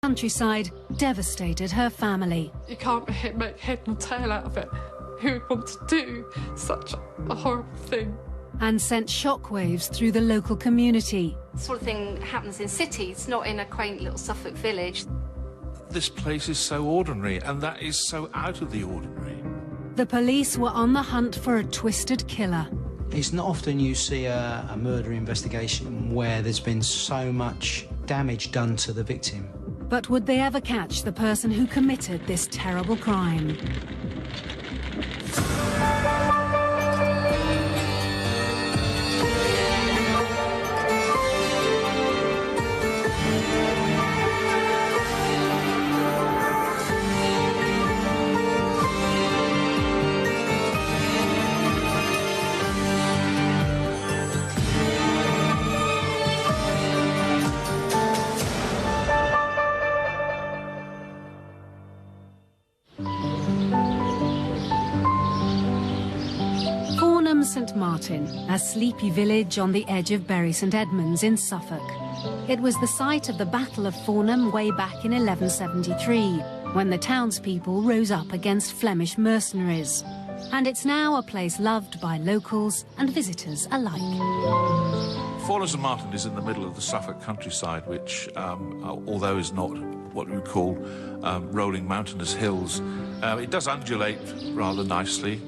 Countryside devastated her family. You can't make head nor tail out of it. Who would want to do such a horrible thing? And sent shockwaves through the local community. This sort of thing happens in cities, not in a quaint little Suffolk village. This place is so ordinary, and that is so out of the ordinary. The police were on the hunt for a twisted killer. It's not often you see a murder investigation where there's been so much damage done to the victim. But would they ever catch the person who committed this terrible crime? St Martin, a sleepy village on the edge of Bury St Edmunds in Suffolk. It was the site of the Battle of Fornham way back in 1173, when the townspeople rose up against Flemish mercenaries. And it's now a place loved by locals and visitors alike. Fornham St Martin is in the middle of the Suffolk countryside, which, although is not what we call rolling mountainous hills, it does undulate rather nicely.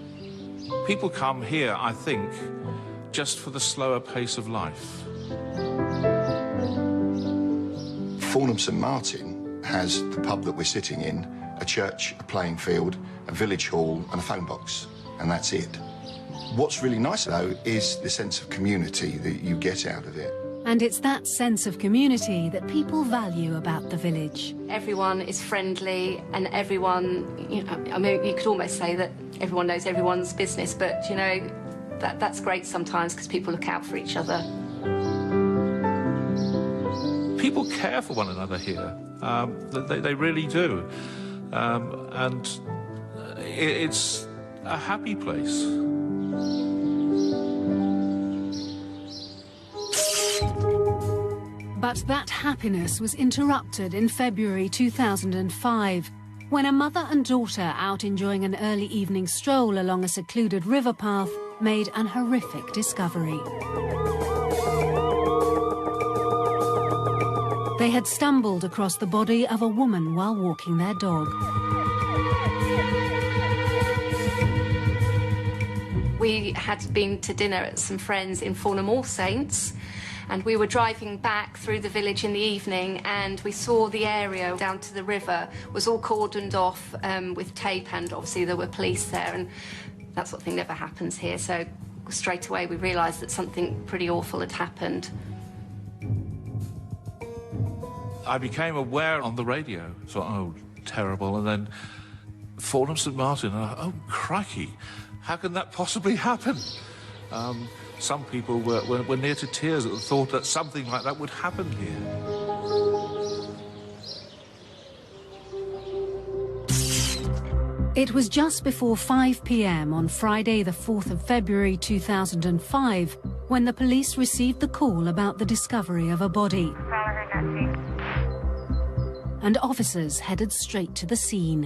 People come here, I think, just for the slower pace of life. Fornham St Martin has the pub that we're sitting in, a church, a playing field, a village hall and a phone box, and that's it. What's really nice, though, is the sense of community that you get out of it. And it's that sense of community that people value about the village. Everyone is friendly and everyone, you know, I mean, you could almost say that everyone knows everyone's business, but, you know, that's great sometimes because people look out for each other. People care for one another here. They really do. And it's a happy place. But that happiness was interrupted in February 2005, when a mother and daughter out enjoying an early evening stroll along a secluded river path made an horrific discovery. They had stumbled across the body of a woman while walking their dog. We had been to dinner at some friends in Fornham All Saints, and we were driving back through the village in the evening, and we saw the area down to the river was all cordoned off with tape, and obviously there were police there, and that sort of thing never happens here. So straight away we realised that something pretty awful had happened. I became aware on the radio, so, oh, terrible, and then Fornham St Martin, oh, crikey, how can that possibly happen? Some people were near to tears at the thought that something like that would happen here. It was just before 5 p.m. on Friday, the 4th of February 2005, when the police received the call about the discovery of a body. And officers headed straight to the scene.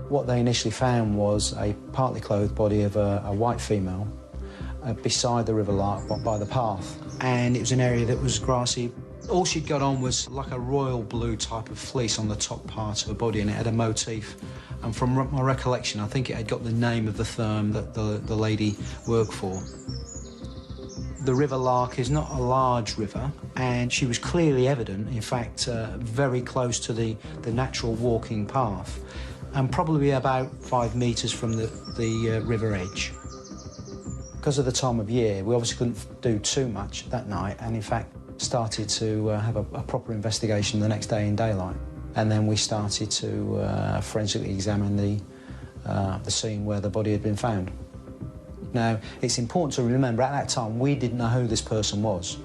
What they initially found was a partly clothed body of a white female beside the River Lark by the path. And it was an area that was grassy. All she'd got on was like a royal blue type of fleece on the top part of her body, and it had a motif. And from my recollection, I think it had got the name of the firm that the lady worked for. The River Lark is not a large river, and she was clearly evident, in fact, very close to the natural walking path, and probably about 5 metres from the river edge. Because of the time of year, we obviously couldn't do too much that night, and in fact started to have a proper investigation the next day in daylight. And then we started to forensically examine the scene where the body had been found. Now, it's important to remember, at that time, we didn't know who this person was.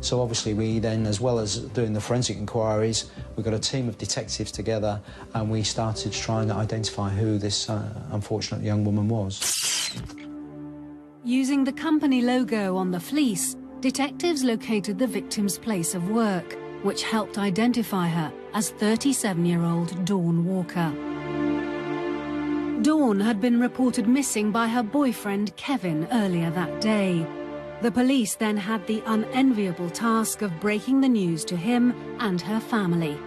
So obviously we then, as well as doing the forensic inquiries, we got a team of detectives together and we started trying to identify who this unfortunate young woman was. Using the company logo on the fleece, detectives located the victim's place of work, which helped identify her as 37-year-old Dawn Walker. Dawn had been reported missing by her boyfriend Kevin earlier that day. The police then had the unenviable task of breaking the news to him and her family.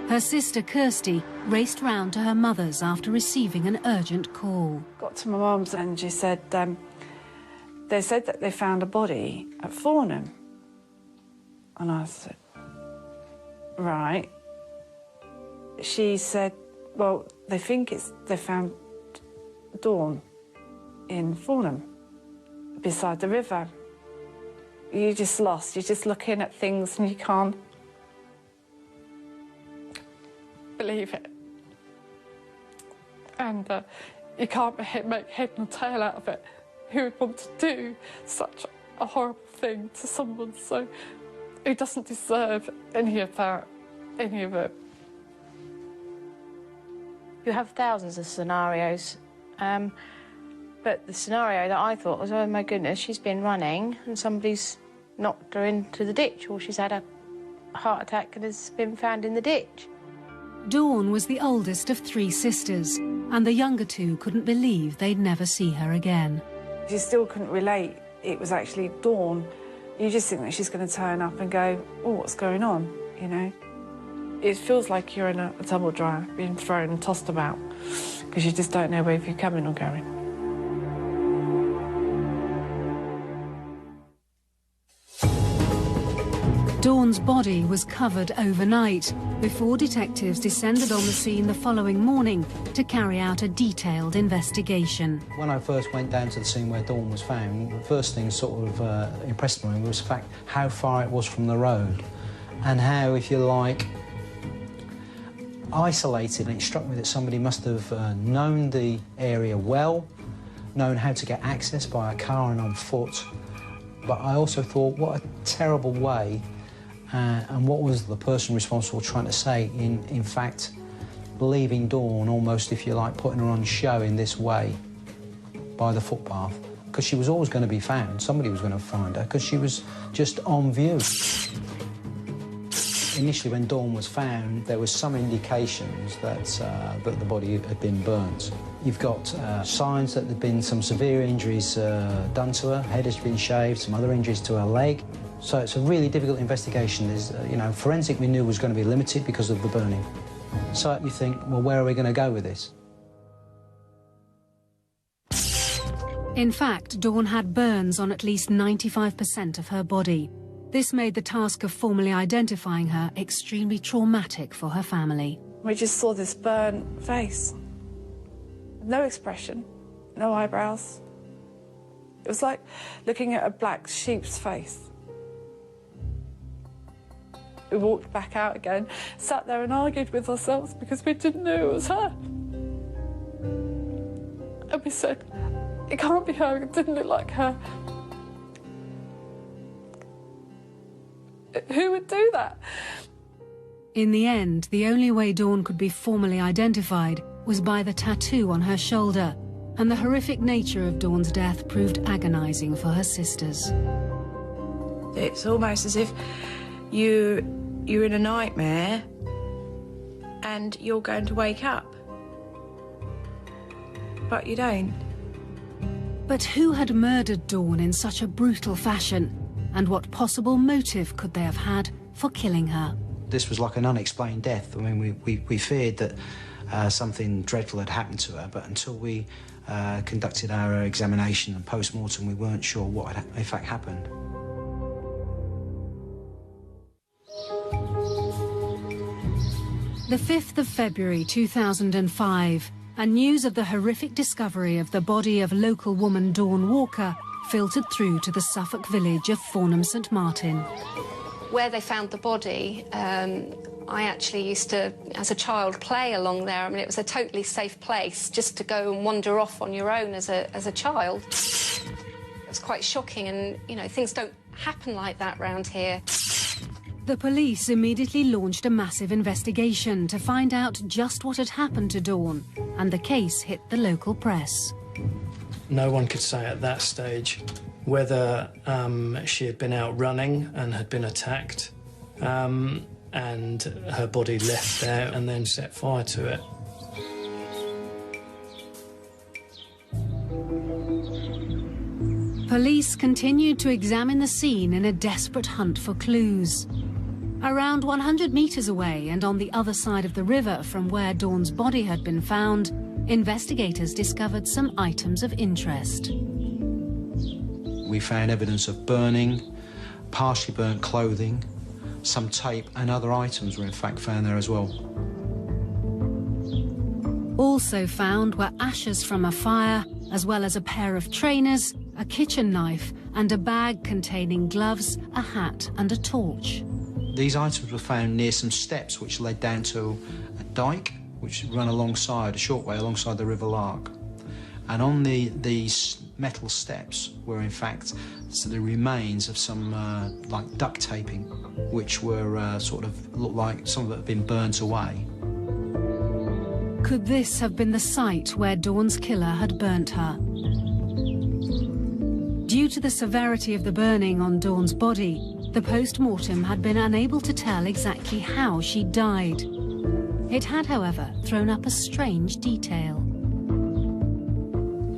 Her sister Kirsty raced round to her mother's after receiving an urgent call. Got to my mum's and she said, they said that they found a body at Fornham. And I said, right. She said, well, they found Dawn in Fornham, beside the river. You're just lost. You're just looking at things and you can't believe it. And you can't make head nor tail out of it. Who would want to do such a horrible thing to someone who doesn't deserve any of that, any of it? You have thousands of scenarios, but the scenario that I thought was, oh my goodness, she's been running and somebody's knocked her into the ditch, or she's had a heart attack and has been found in the ditch. Dawn was the oldest of 3 sisters, and the younger 2 couldn't believe they'd never see her again. You still couldn't relate. It was actually Dawn. You just think that she's going to turn up and go, oh, what's going on, you know? It feels like you're in a tumble dryer, being thrown and tossed about, because you just don't know whether you're coming or going. Dawn's body was covered overnight before detectives descended on the scene the following morning to carry out a detailed investigation. When I first went down to the scene where Dawn was found, the first thing sort of impressed me was the fact how far it was from the road and how, if you like, isolated. And it struck me that somebody must have known the area well, known how to get access by a car and on foot. But I also thought, what a terrible way, and what was the person responsible trying to say in fact, leaving Dawn almost, if you like, putting her on show in this way by the footpath, because she was always going to be found. Somebody was going to find her because she was just on view. Initially, when Dawn was found, there was some indications that the body had been burnt. You've got signs that there'd been some severe injuries done to her. Head has been shaved, some other injuries to her leg. So it's a really difficult investigation. There's, you know, forensic we knew was going to be limited because of the burning. So you think, well, where are we going to go with this? In fact, Dawn had burns on at least 95% of her body. This made the task of formally identifying her extremely traumatic for her family. We just saw this burnt face. No expression, no eyebrows. It was like looking at a black sheep's face. We walked back out again, sat there and argued with ourselves because we didn't know it was her. And we said, it can't be her, it didn't look like her. Who would do that? In the end, the only way Dawn could be formally identified was by the tattoo on her shoulder, and the horrific nature of Dawn's death proved agonizing for her sisters. It's almost as if you're in a nightmare and you're going to wake up, but you don't. But who had murdered Dawn in such a brutal fashion? And what possible motive could they have had for killing her? This was like an unexplained death. I mean, we feared that something dreadful had happened to her, but until we conducted our examination and post-mortem, we weren't sure what had in fact happened. The 5th of February 2005, and news of the horrific discovery of the body of local woman Dawn Walker filtered through to the Suffolk village of Fornham St Martin. Where they found the body, I actually used to, as a child, play along there. I mean, it was a totally safe place just to go and wander off on your own as a child. It was quite shocking, and, you know, things don't happen like that round here. The police immediately launched a massive investigation to find out just what had happened to Dawn, and the case hit the local press. No one could say at that stage whether she had been out running and had been attacked, and her body left there and then set fire to it. Police continued to examine the scene in a desperate hunt for clues. Around 100 metres away and on the other side of the river from where Dawn's body had been found, investigators discovered some items of interest. We found evidence of burning, partially burnt clothing, some tape and other items were in fact found there as well. Also found were ashes from a fire, as well as a pair of trainers, a kitchen knife and a bag containing gloves, a hat and a torch. These items were found near some steps which led down to a dyke which ran alongside, a short way alongside the River Lark. And on these metal steps were in fact the remains of some like duct taping, which were sort of looked like some of it had been burnt away. Could this have been the site where Dawn's killer had burnt her? Due to the severity of the burning on Dawn's body, the post-mortem had been unable to tell exactly how she died. It had, however, thrown up a strange detail.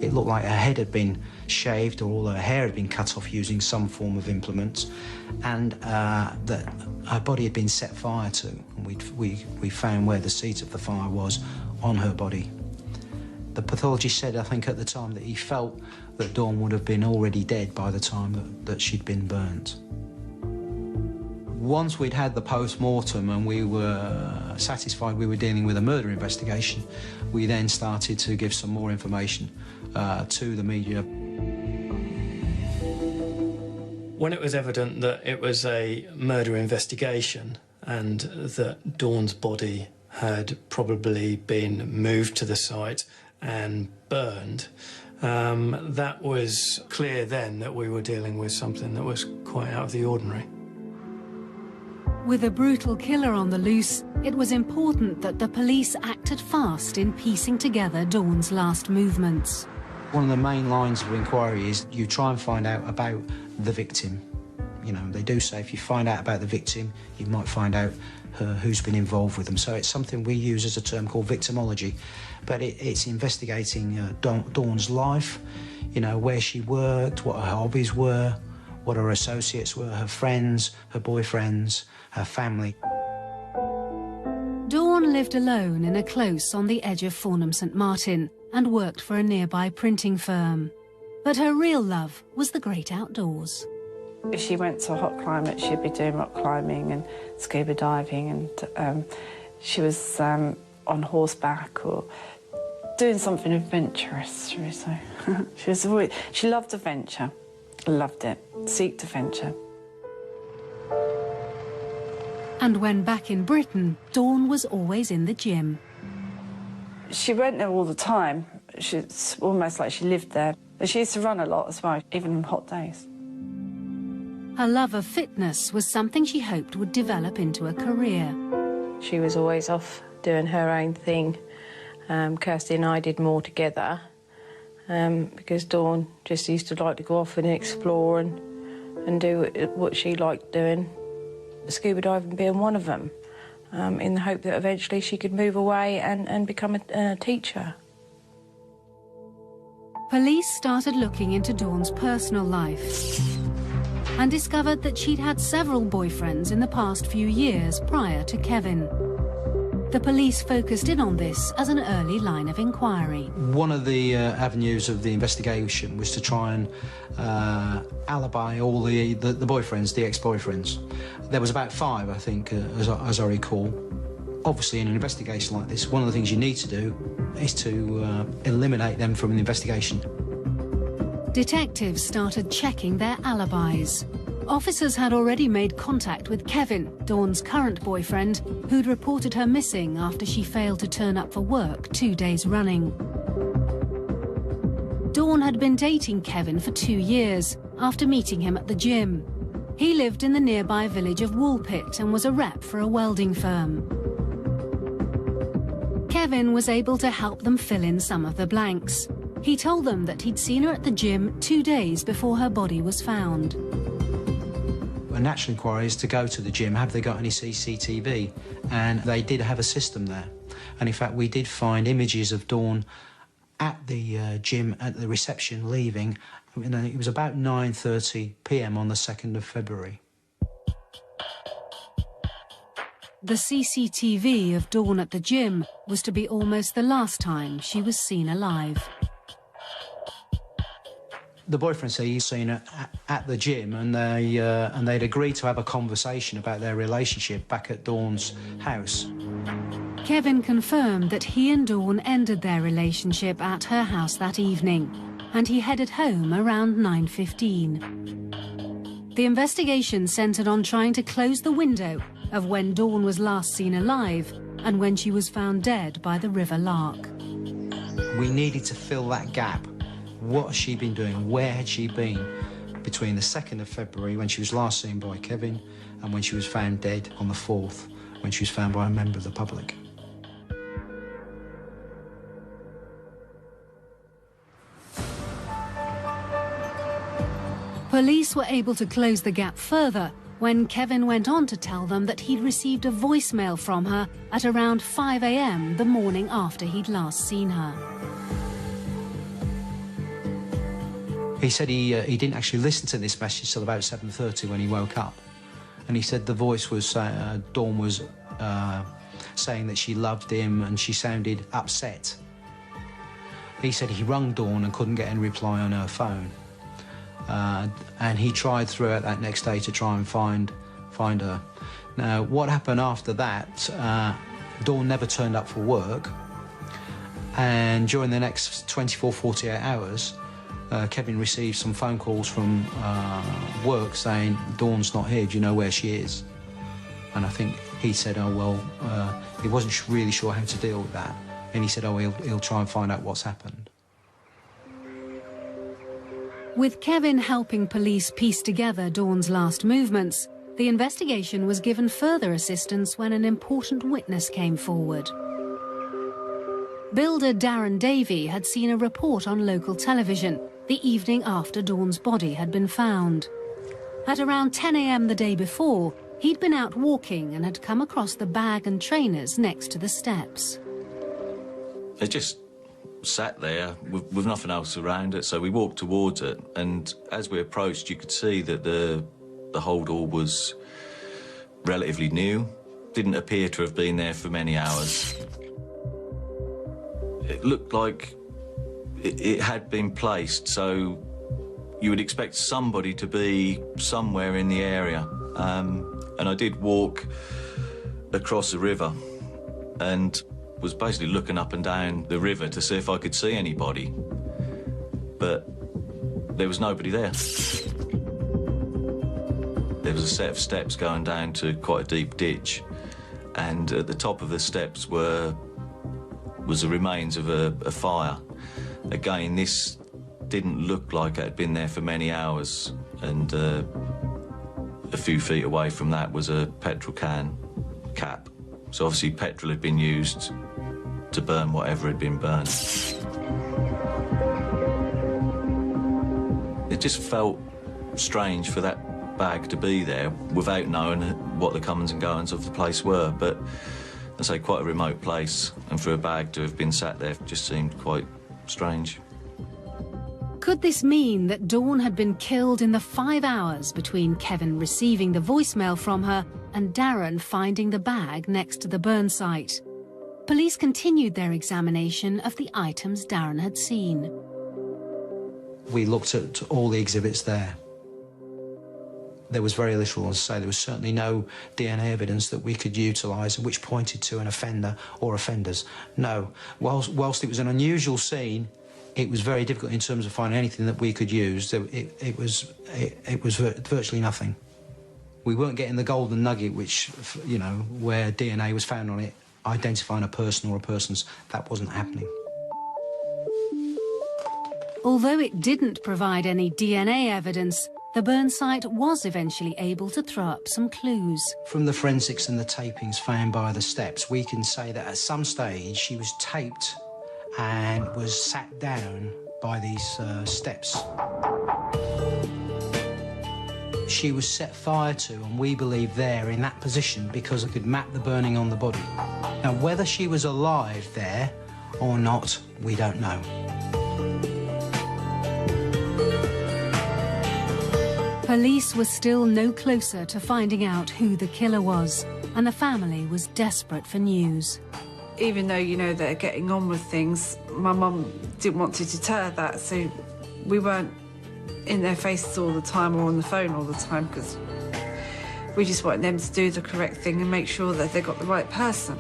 It looked like her head had been shaved or all her hair had been cut off using some form of implement, and that her body had been set fire to. And we found where the seat of the fire was on her body. The pathologist said, I think at the time, that he felt that Dawn would have been already dead by the time that she'd been burnt. Once we'd had the post-mortem and we were satisfied we were dealing with a murder investigation, we then started to give some more information to the media. When it was evident that it was a murder investigation and that Dawn's body had probably been moved to the site and burned, that was clear then that we were dealing with something that was quite out of the ordinary. With a brutal killer on the loose, it was important that the police acted fast in piecing together Dawn's last movements. One of the main lines of inquiry is you try and find out about the victim. You know, they do say if you find out about the victim, you might find out who's been involved with them. So it's something we use as a term called victimology. But it's investigating Dawn's life, you know, where she worked, what her hobbies were, what her associates were, her friends, her boyfriends, her family. Dawn lived alone in a close on the edge of Farnham St Martin and worked for a nearby printing firm. But her real love was the great outdoors. If she went to a hot climate, she'd be doing rock climbing and scuba diving, and she was on horseback or doing something adventurous, shall we say. She loved adventure, loved it, seeked adventure. And when back in Britain, Dawn was always in the gym. She went there all the time. It's almost like she lived there. But she used to run a lot as well, even on hot days. Her love of fitness was something she hoped would develop into a career. She was always off doing her own thing. Kirsty and I did more together because Dawn just used to like to go off and explore and do what she liked doing. Scuba diving being one of them, in the hope that eventually she could move away and become a teacher. Police started looking into Dawn's personal life and discovered that she'd had several boyfriends in the past few years prior to Kevin. The police focused in on this as an early line of inquiry. One of the avenues of the investigation was to try and alibi all the boyfriends, the ex-boyfriends. There was about 5, I think, as I recall. Obviously, in an investigation like this, one of the things you need to do is to eliminate them from the investigation. Detectives started checking their alibis. Officers had already made contact with Kevin, Dawn's current boyfriend, who'd reported her missing after she failed to turn up for work 2 days running. Dawn had been dating Kevin for 2 years after meeting him at the gym. He lived in the nearby village of Woolpit and was a rep for a welding firm. Kevin was able to help them fill in some of the blanks. He told them that he'd seen her at the gym 2 days before her body was found. A natural inquiry is to go to the gym, have they got any CCTV? And they did have a system there. And in fact, we did find images of Dawn at the gym, at the reception, leaving. It was about 9:30 p.m. on the 2nd of February. The CCTV of Dawn at the gym was to be almost the last time she was seen alive. The boyfriend said he'd seen her at the gym, and they'd agreed to have a conversation about their relationship back at Dawn's house. Kevin confirmed that he and Dawn ended their relationship at her house that evening, and he headed home around 9:15. The investigation centred on trying to close the window of when Dawn was last seen alive and when she was found dead by the River Lark. We needed to fill that gap. What has she been doing? Where had she been between the 2nd of February, when she was last seen by Kevin, and when she was found dead on the 4th, when she was found by a member of the public? Police were able to close the gap further when Kevin went on to tell them that he'd received a voicemail from her at around 5 a.m. the morning after he'd last seen her. He said he didn't actually listen to this message till about 7:30 when he woke up. And he said the voice was, Dawn was saying that she loved him and she sounded upset. He said he rung Dawn and couldn't get any reply on her phone. And he tried throughout that next day to try and find her. Now, what happened after that, Dawn never turned up for work. And during the next 24, 48 hours, Kevin received some phone calls from work saying, Dawn's not here, do you know where she is? And I think he said, oh, well, he wasn't really sure how to deal with that. And he said, oh, he'll try and find out what's happened. With Kevin helping police piece together Dawn's last movements, the investigation was given further assistance when an important witness came forward. Builder Darren Davey had seen a report on local television the evening after Dawn's body had been found. At around 10 a.m. the day before, he'd been out walking and had come across the bag and trainers next to the steps. It just sat there with nothing else around it, so we walked towards it, and as we approached you could see that the whole door was relatively new, didn't appear to have been there for many hours. It looked like it had been placed, so you would expect somebody to be somewhere in the area. And I did walk across the river and was basically looking up and down the river to see if I could see anybody, but there was nobody there. There was a set of steps going down to quite a deep ditch, and at the top of the steps was the remains of a fire. Again, this didn't look like it had been there for many hours, and a few feet away from that was a petrol can cap. So obviously petrol had been used to burn whatever had been burned. It just felt strange for that bag to be there without knowing what the comings and goings of the place were, but I say quite a remote place, and for a bag to have been sat there just seemed quite strange. Could this mean that Dawn had been killed in the 5 hours between Kevin receiving the voicemail from her and Darren finding the bag next to the burn site? Police continued their examination of the items Darren had seen. We looked at all the exhibits there. There was very little, as I say, there was certainly no DNA evidence that we could utilise which pointed to an offender or offenders. No. Whilst it was an unusual scene, it was very difficult in terms of finding anything that we could use. It was virtually nothing. We weren't getting the golden nugget, which, you know, where DNA was found on it, identifying a person or a persons. That wasn't happening. Although it didn't provide any DNA evidence, the burn site was eventually able to throw up some clues. From the forensics and the tapings found by the steps, we can say that at some stage she was taped and was sat down by these steps. She was set fire to, and we believe there in that position because I could map the burning on the body. Now, whether she was alive there or not, we don't know. Police were still no closer to finding out who the killer was, and the family was desperate for news. Even though, you know, they're getting on with things, my mum didn't want to deter that, so we weren't in their faces all the time or on the phone all the time, because we just wanted them to do the correct thing and make sure that they got the right person.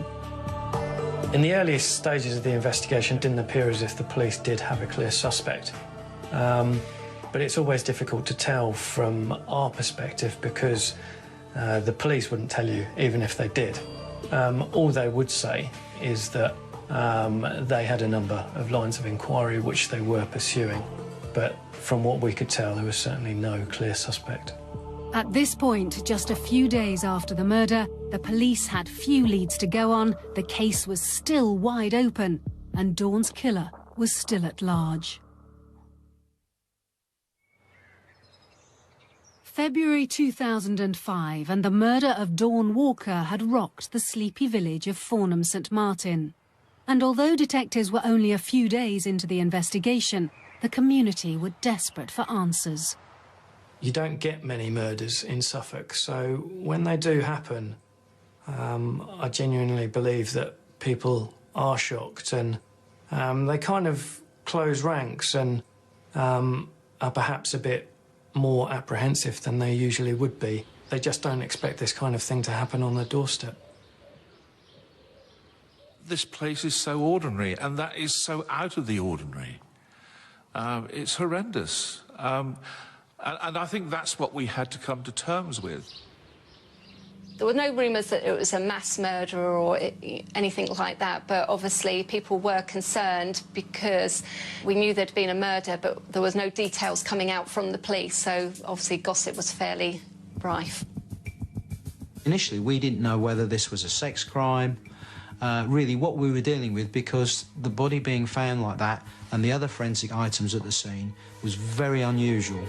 In the earliest stages of the investigation, it didn't appear as if the police did have a clear suspect. But it's always difficult to tell from our perspective because the police wouldn't tell you, even if they did. All they would say is that they had a number of lines of inquiry which they were pursuing. But from what we could tell, there was certainly no clear suspect. At this point, just a few days after the murder, the police had few leads to go on, the case was still wide open, and Dawn's killer was still at large. February 2005, and the murder of Dawn Walker had rocked the sleepy village of Farnham St Martin. And although detectives were only a few days into the investigation, the community were desperate for answers. You don't get many murders in Suffolk, so when they do happen, I genuinely believe that people are shocked and they kind of close ranks and are perhaps a bit more apprehensive than they usually would be. They just don't expect this kind of thing to happen on their doorstep. This place is so ordinary, and that is so out of the ordinary. It's horrendous. And I think that's what we had to come to terms with. There were no rumours that it was a mass murder or anything like that, but obviously people were concerned because we knew there'd been a murder, but there was no details coming out from the police, so obviously gossip was fairly rife. Initially, we didn't know whether this was a sex crime, really what we were dealing with, because the body being found like that and the other forensic items at the scene was very unusual.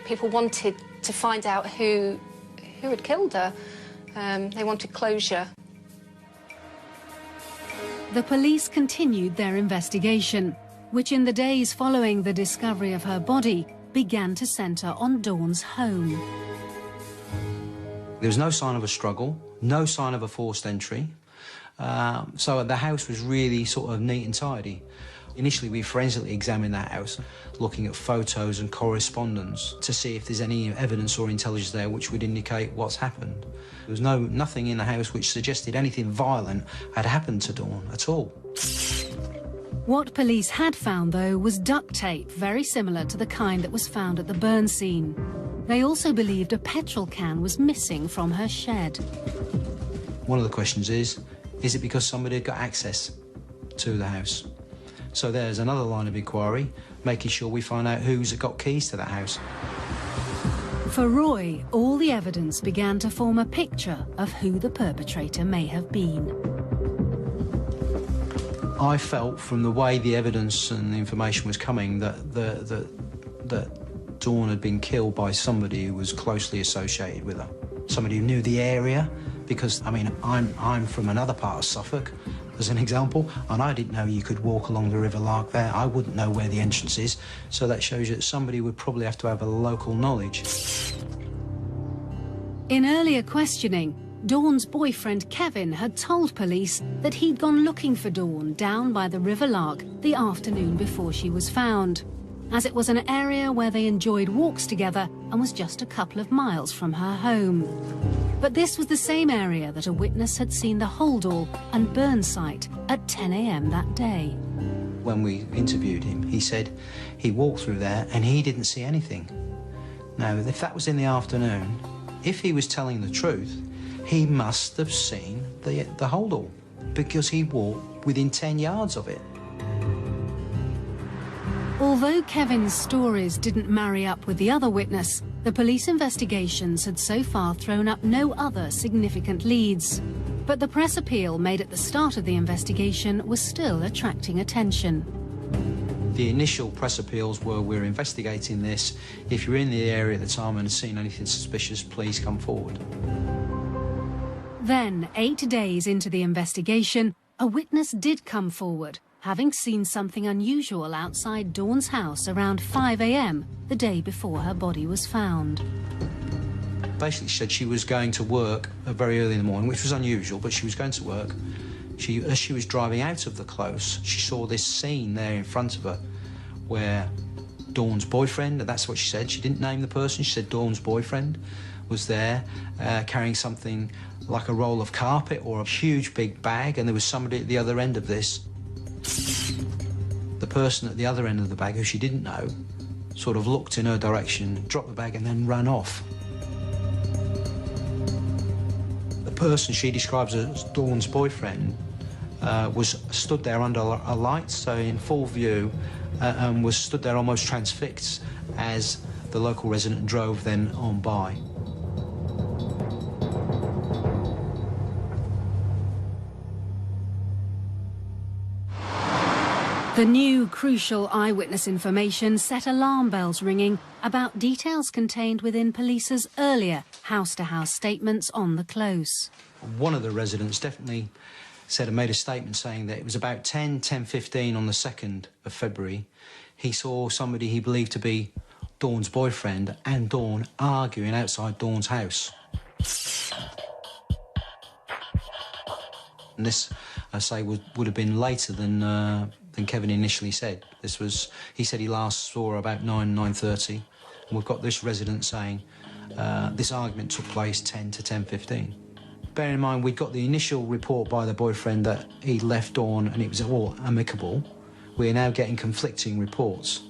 People wanted to find out who had killed her. They wanted closure. The police continued their investigation, which in the days following the discovery of her body began to centre on Dawn's home. There was no sign of a struggle, no sign of a forced entry, so the house was really sort of neat and tidy. Initially, we forensically examined that house, looking at photos and correspondence to see if there's any evidence or intelligence there which would indicate what's happened. There was nothing in the house which suggested anything violent had happened to Dawn at all. What police had found, though, was duct tape, very similar to the kind that was found at the burn scene. They also believed a petrol can was missing from her shed. One of the questions is it because somebody had got access to the house? So there's another line of inquiry, making sure we find out who's got keys to that house. For Roy, all the evidence began to form a picture of who the perpetrator may have been. I felt from the way the evidence and the information was coming that Dawn had been killed by somebody who was closely associated with her. Somebody who knew the area, because, I mean, I'm from another part of Suffolk, as an example, and I didn't know you could walk along the River Lark there. I wouldn't know where the entrance is, so that shows you that somebody would probably have to have a local knowledge. In earlier questioning, Dawn's boyfriend Kevin had told police that he'd gone looking for Dawn down by the River Lark the afternoon before she was found, as it was an area where they enjoyed walks together and was just a couple of miles from her home. But this was the same area that a witness had seen the holdall and burn site at 10 a.m. that day. When we interviewed him, he said he walked through there and he didn't see anything. Now, if that was in the afternoon, if he was telling the truth, he must have seen the holdall, because he walked within 10 yards of it. Although Kevin's stories didn't marry up with the other witness, the police investigations had so far thrown up no other significant leads. But the press appeal made at the start of the investigation was still attracting attention. The initial press appeals were, we're investigating this. If you're in the area at the time and have seen anything suspicious, please come forward. Then, 8 days into the investigation, a witness did come forward, having seen something unusual outside Dawn's house around 5 a.m. the day before her body was found. Basically, she said she was going to work very early in the morning, which was unusual, but she was going to work. As she was driving out of the close, she saw this scene there in front of her where Dawn's boyfriend, and that's what she said, she didn't name the person, she said Dawn's boyfriend was there carrying something like a roll of carpet or a huge big bag, and there was somebody at the other end of this. The person at the other end of the bag, who she didn't know, sort of looked in her direction, dropped the bag and then ran off. The person she describes as Dawn's boyfriend was stood there under a light, so in full view, and was stood there almost transfixed as the local resident drove then on by. The new crucial eyewitness information set alarm bells ringing about details contained within police's earlier house-to-house statements on the close. One of the residents definitely said and made a statement saying that it was about 10:15 on the 2nd of February. He saw somebody he believed to be Dawn's boyfriend and Dawn arguing outside Dawn's house. And this, I say, would have been later than Kevin initially said. He said he last saw her about 9:30, and we've got this resident saying this argument took place 10 to 10:15. Bear in mind, we'd got the initial report by the boyfriend that he left Dawn and it was all amicable. We're now getting conflicting reports.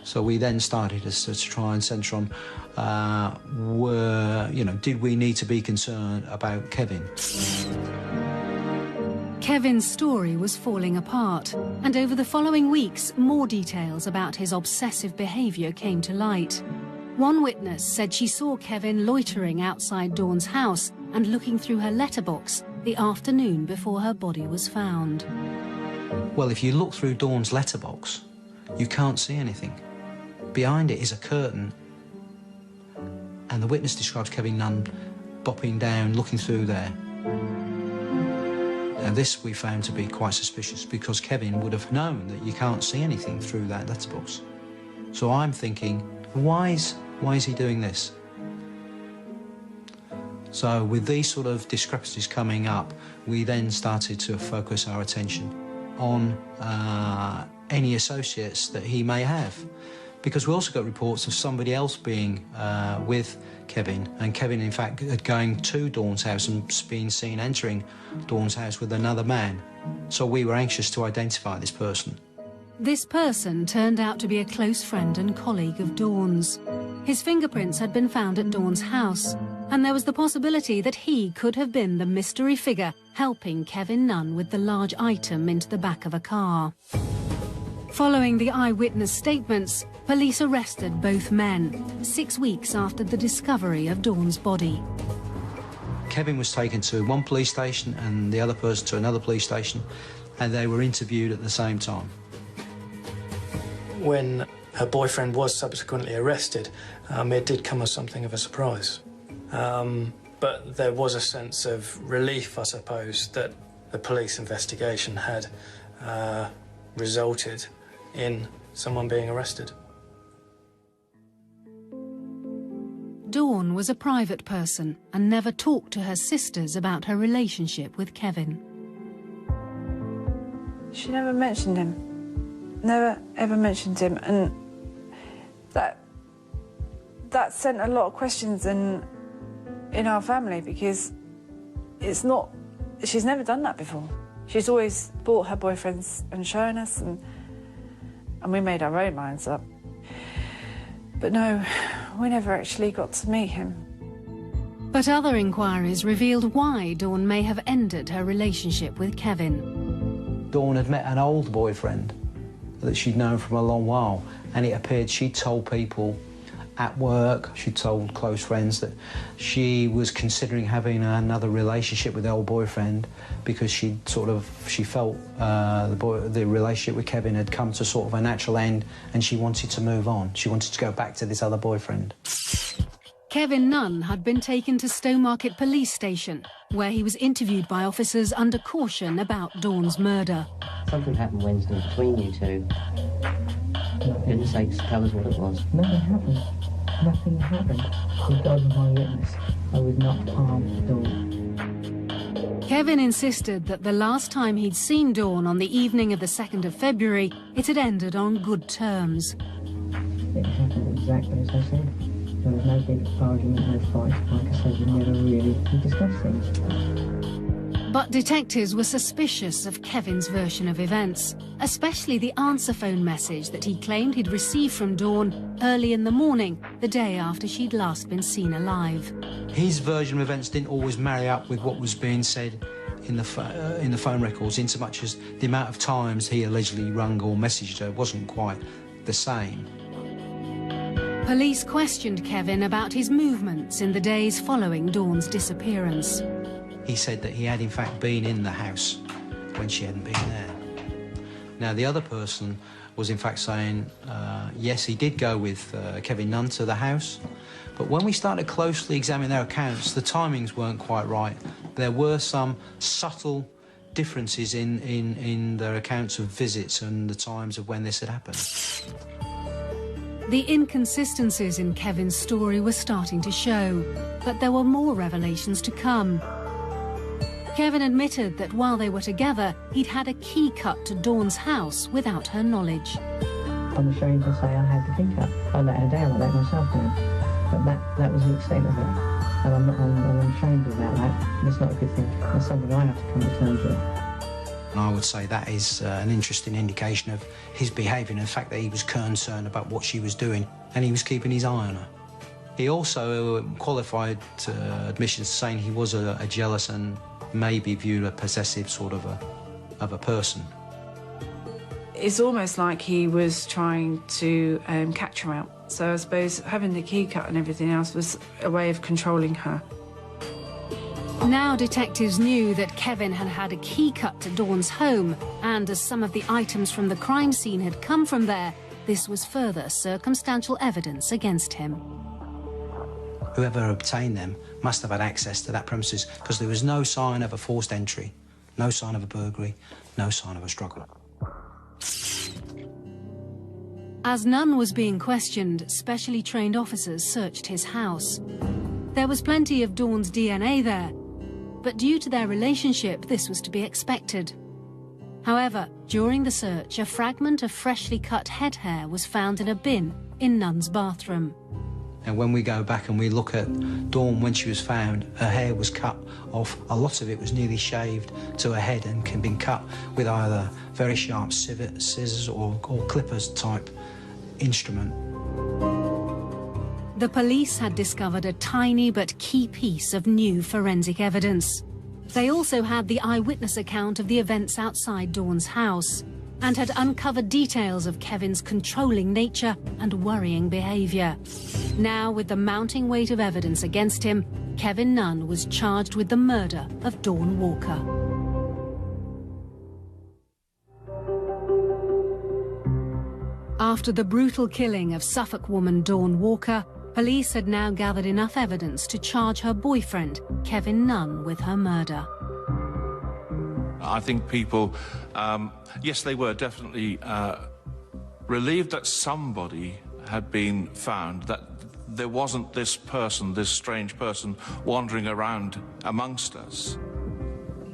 So we then started to try and centre on, did we need to be concerned about Kevin? Kevin's story was falling apart, and over the following weeks, more details about his obsessive behaviour came to light. One witness said she saw Kevin loitering outside Dawn's house and looking through her letterbox the afternoon before her body was found. Well, if you look through Dawn's letterbox, you can't see anything. Behind it is a curtain, and the witness describes Kevin Nunn bopping down, looking through there. And this we found to be quite suspicious, because Kevin would have known that you can't see anything through that letterbox. So I'm thinking, why is he doing this? So with these sort of discrepancies coming up, we then started to focus our attention on any associates that he may have. Because we also got reports of somebody else being with Kevin, and Kevin, in fact, going to Dawn's house and being seen entering Dawn's house with another man. So we were anxious to identify this person. This person turned out to be a close friend and colleague of Dawn's. His fingerprints had been found at Dawn's house, and there was the possibility that he could have been the mystery figure helping Kevin Nunn with the large item into the back of a car. Following the eyewitness statements, police arrested both men 6 weeks after the discovery of Dawn's body. Kevin was taken to one police station and the other person to another police station, and they were interviewed at the same time. When her boyfriend was subsequently arrested, it did come as something of a surprise. But there was a sense of relief, I suppose, that the police investigation had resulted in someone being arrested. Dawn was a private person and never talked to her sisters about her relationship with Kevin. She never mentioned him. Never ever mentioned him, and that sent a lot of questions in our family, because she's never done that before. She's always bought her boyfriends and shown us, and we made our own minds up. But no, we never actually got to meet him. But other inquiries revealed why Dawn may have ended her relationship with Kevin. Dawn had met an old boyfriend that she'd known from a long while, and it appeared she'd told people at work. She told close friends that she was considering having another relationship with her old boyfriend because she felt the relationship with Kevin had come to sort of a natural end, and she wanted to move on. She wanted to go back to this other boyfriend. Kevin Nunn had been taken to Stowmarket police station, where he was interviewed by officers under caution about Dawn's murder. Something happened Wednesday between you two. Didn't say, tell us what it was. Nothing happened. Nothing happened. God was my witness. I was not harmed Dawn. Kevin insisted that the last time he'd seen Dawn on the evening of the 2nd of February, it had ended on good terms. It happened exactly as I said. There was no big argument, no fight. Like I said, we never really discussed things. But detectives were suspicious of Kevin's version of events, especially the answer phone message that he claimed he'd received from Dawn early in the morning, the day after she'd last been seen alive. His version of events didn't always marry up with what was being said in the phone records, in so much as the amount of times he allegedly rung or messaged her wasn't quite the same. Police questioned Kevin about his movements in the days following Dawn's disappearance. He said that he had in fact been in the house when she hadn't been there. Now the other person was in fact saying, yes, he did go with Kevin Nunn to the house, but when we started closely examining their accounts, the timings weren't quite right. There were some subtle differences in their accounts of visits and the times of when this had happened. The inconsistencies in Kevin's story were starting to show, but there were more revelations to come. Kevin admitted that while they were together, he'd had a key cut to Dawn's house without her knowledge. I'm ashamed to say I had the key cut. I let her down, I let myself down. But that was the extent of it. And I'm ashamed about that. And it's not a good thing. It's something I have to come to terms with. And I would say that is an interesting indication of his behaviour and the fact that he was concerned about what she was doing and he was keeping his eye on her. He also qualified admissions saying he was a jealous and maybe viewed a possessive sort of a person. It's almost like he was trying to catch her out. So I suppose having the key cut and everything else was a way of controlling her. Now detectives knew that Kevin had had a key cut to Dawn's home, and as some of the items from the crime scene had come from there, this was further circumstantial evidence against him. Whoever obtained them must have had access to that premises because there was no sign of a forced entry, no sign of a burglary, no sign of a struggle. As Nunn was being questioned, specially trained officers searched his house. There was plenty of Dawn's DNA there, but due to their relationship, this was to be expected. However, during the search, a fragment of freshly cut head hair was found in a bin in Nunn's bathroom. And when we go back and we look at Dawn when she was found, her hair was cut off. A lot of it was nearly shaved to her head and can be cut with either very sharp scissors or clippers type instrument. The police had discovered a tiny but key piece of new forensic evidence. They also had the eyewitness account of the events outside Dawn's house and had uncovered details of Kevin's controlling nature and worrying behaviour. Now, with the mounting weight of evidence against him, Kevin Nunn was charged with the murder of Dawn Walker. After the brutal killing of Suffolk woman Dawn Walker, police had now gathered enough evidence to charge her boyfriend, Kevin Nunn, with her murder. I think people, yes, they were definitely relieved that somebody had been found, that there wasn't this person, this strange person, wandering around amongst us.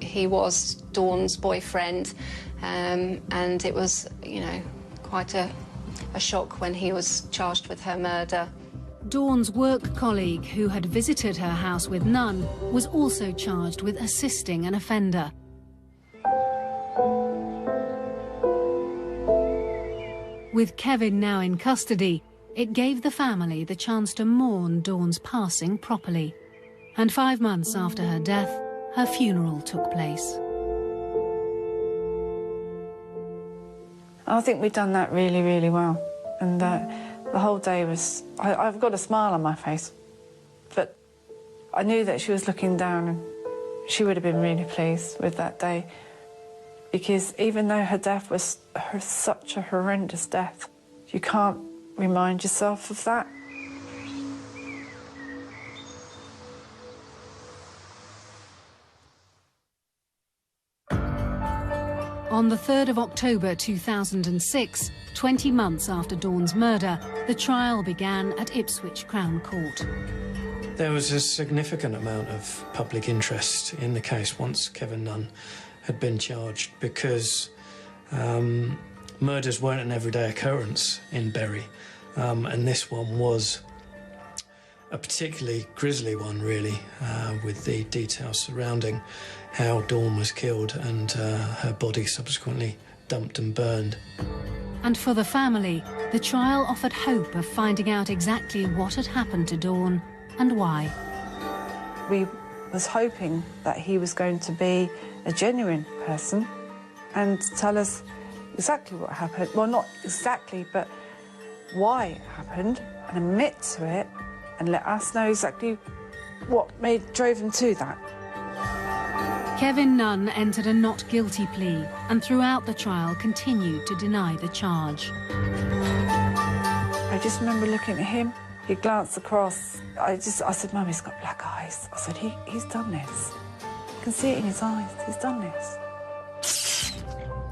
He was Dawn's boyfriend, and it was, you know, quite a shock when he was charged with her murder. Dawn's work colleague, who had visited her house with Nunn, was also charged with assisting an offender. With Kevin now in custody, it gave the family the chance to mourn Dawn's passing properly. And 5 months after her death, her funeral took place. I think we've done that really, really well. And The whole day was... I've got a smile on my face, but I knew that she was looking down and she would have been really pleased with that day, because even though her death was such a horrendous death, you can't remind yourself of that. On the 3rd of October 2006, 20 months after Dawn's murder, the trial began at Ipswich Crown Court. There was a significant amount of public interest in the case once Kevin Nunn had been charged, because murders weren't an everyday occurrence in Bury, and this one was a particularly grisly one, really, with the details surrounding how Dawn was killed and her body subsequently dumped and burned. And for the family, the trial offered hope of finding out exactly what had happened to Dawn and why. We was hoping that he was going to be a genuine person and tell us exactly what happened. Well, not exactly, but why it happened, and admit to it and let us know exactly what drove him to that. Kevin Nunn entered a not guilty plea and throughout the trial continued to deny the charge. I just remember looking at him. He glanced across. I said, Mum, he's got black eyes. I said, he's done this. I can see it in his eyes. He's done this.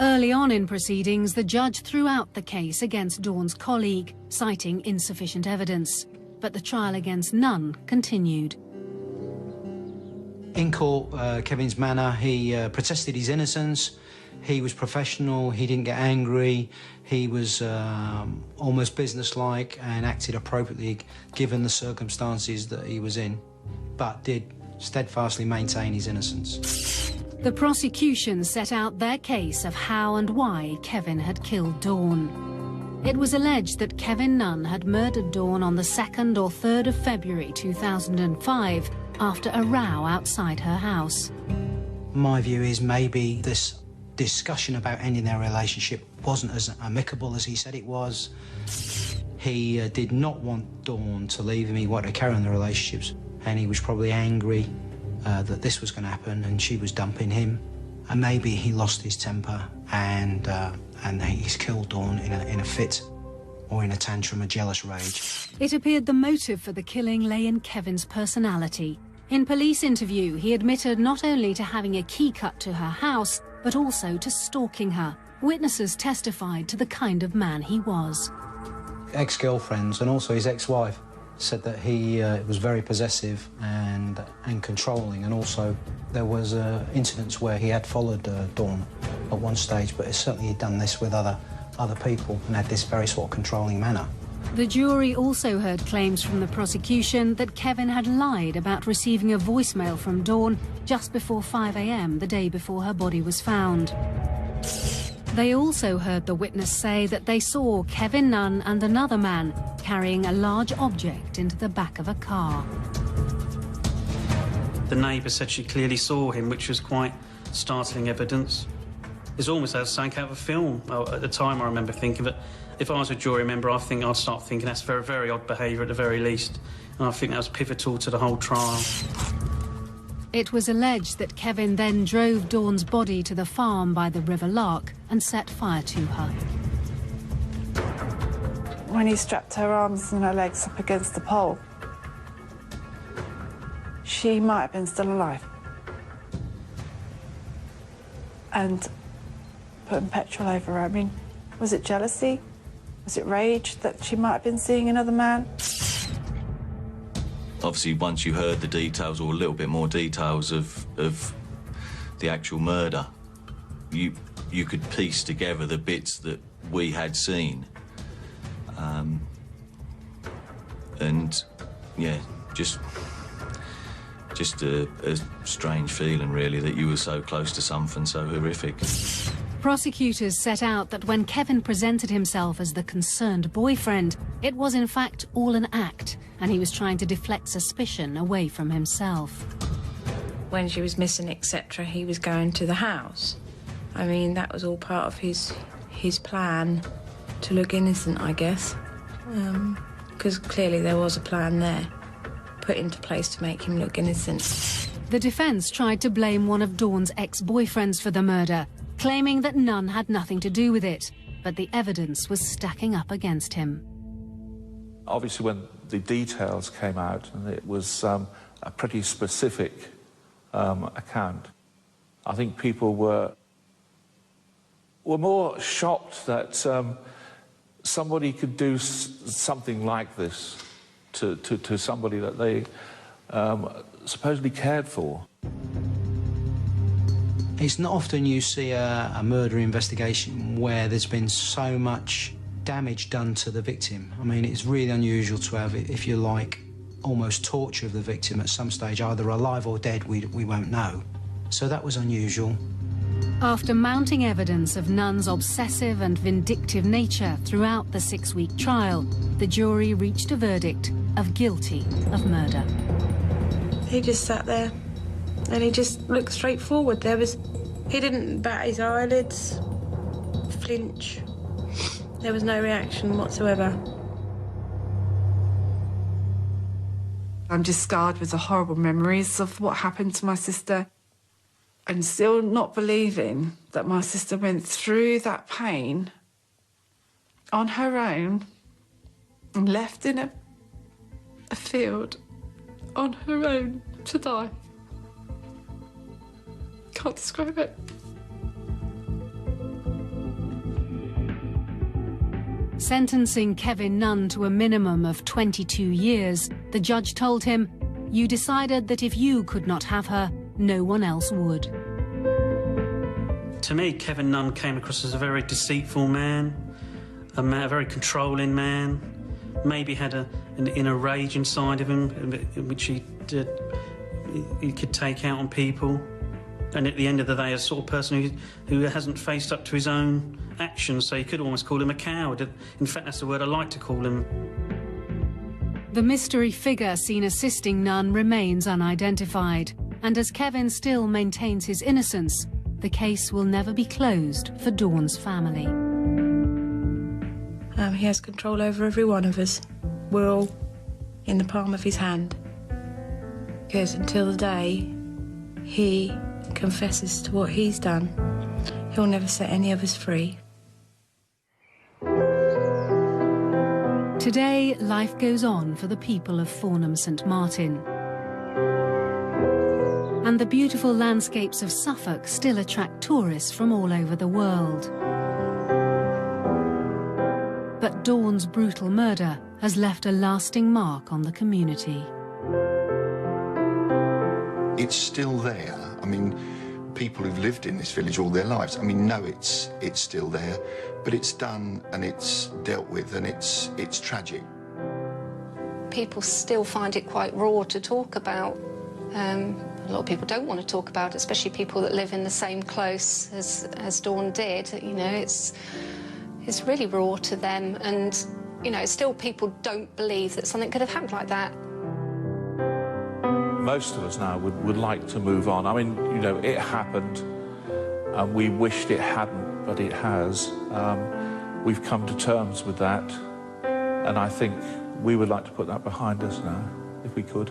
Early on in proceedings, the judge threw out the case against Dawn's colleague, citing insufficient evidence. But the trial against Nunn continued. In court, Kevin's manner, he protested his innocence. He was professional, he didn't get angry, he was almost businesslike and acted appropriately given the circumstances that he was in, but did steadfastly maintain his innocence. The prosecution set out their case of how and why Kevin had killed Dawn. It was alleged that Kevin Nunn had murdered Dawn on the 2nd or 3rd of February 2005 after a row outside her house. My view is maybe this discussion about ending their relationship wasn't as amicable as he said it was. He did not want Dawn to leave him. He wanted to carry on the relationships, and he was probably angry that this was going to happen and she was dumping him. And maybe he lost his temper and he's killed Dawn in a fit or in a tantrum, a jealous rage. It appeared the motive for the killing lay in Kevin's personality. In police interview, he admitted not only to having a key cut to her house, but also to stalking her. Witnesses testified to the kind of man he was. Ex-girlfriends and also his ex-wife said that he was very possessive and controlling, and also there was incidents where he had followed Dawn at one stage, but certainly he'd done this with other people and had this very sort of controlling manner. The jury also heard claims from the prosecution that Kevin had lied about receiving a voicemail from Dawn just before 5 a.m. the day before her body was found. They also heard the witness say that they saw Kevin Nunn and another man carrying a large object into the back of a car. The neighbour said she clearly saw him, which was quite startling evidence. It's almost as something out of a film. Well, at the time, I remember thinking that if I was a jury member, I think I'd start thinking that's very, very odd behaviour at the very least. And I think that was pivotal to the whole trial. It was alleged that Kevin then drove Dawn's body to the farm by the River Lark and set fire to her. When he strapped her arms and her legs up against the pole, she might have been still alive. And putting petrol over her, I mean, was it jealousy? Was it rage that she might have been seeing another man? Obviously, once you heard the details, or a little bit more details of the actual murder, you could piece together the bits that we had seen. And, yeah, just a strange feeling, really, that you were so close to something so horrific. Prosecutors set out that when Kevin presented himself as the concerned boyfriend, it was in fact all an act, and he was trying to deflect suspicion away from himself. When she was missing, etc., he was going to the house. I mean, that was all part of his plan to look innocent, I guess. because clearly there was a plan there put into place to make him look innocent. The defence tried to blame one of Dawn's ex-boyfriends for the murder, claiming that none had nothing to do with it, but the evidence was stacking up against him. Obviously, when the details came out, and it was a pretty specific account, I think people were more shocked that somebody could do something like this to somebody that they supposedly cared for. It's not often you see a murder investigation where there's been so much damage done to the victim. I mean, it's really unusual to have, if you like, almost torture of the victim at some stage, either alive or dead, we won't know. So that was unusual. After mounting evidence of Nunn's obsessive and vindictive nature throughout the 6-week trial, the jury reached a verdict of guilty of murder. He just sat there and he just looked straight forward. He didn't bat his eyelids, flinch. There was no reaction whatsoever. I'm just scarred with the horrible memories of what happened to my sister, and still not believing that my sister went through that pain on her own and left in a field on her own to die. Can't describe it. Sentencing Kevin Nunn to a minimum of 22 years, the judge told him, "You decided that if you could not have her, no one else would." To me, Kevin Nunn came across as a very deceitful man, a very controlling man, maybe had an inner rage inside of him, which he could take out on people. And at the end of the day, a sort of person who hasn't faced up to his own actions, so you could almost call him a coward. In fact, that's the word I like to call him. The mystery figure seen assisting Nunn remains unidentified, and as Kevin still maintains his innocence, the case will never be closed for Dawn's family. He has control over every one of us. We're all in the palm of his hand. Because until the day he confesses to what he's done, he'll never set any of us free. Today, life goes on for the people of Farnham St Martin. And the beautiful landscapes of Suffolk still attract tourists from all over the world. But Dawn's brutal murder has left a lasting mark on the community. It's still there. I mean, people who've lived in this village all their lives, I mean, know it's still there, but it's done and it's dealt with, and it's tragic. People still find it quite raw to talk about. A lot of people don't want to talk about it, especially people that live in the same close as Dawn did. You know, it's really raw to them, and, you know, still people don't believe that something could have happened like that. Most of us now would like to move on. I mean, you know, it happened, and we wished it hadn't, but it has. We've come to terms with that, and I think we would like to put that behind us now, if we could.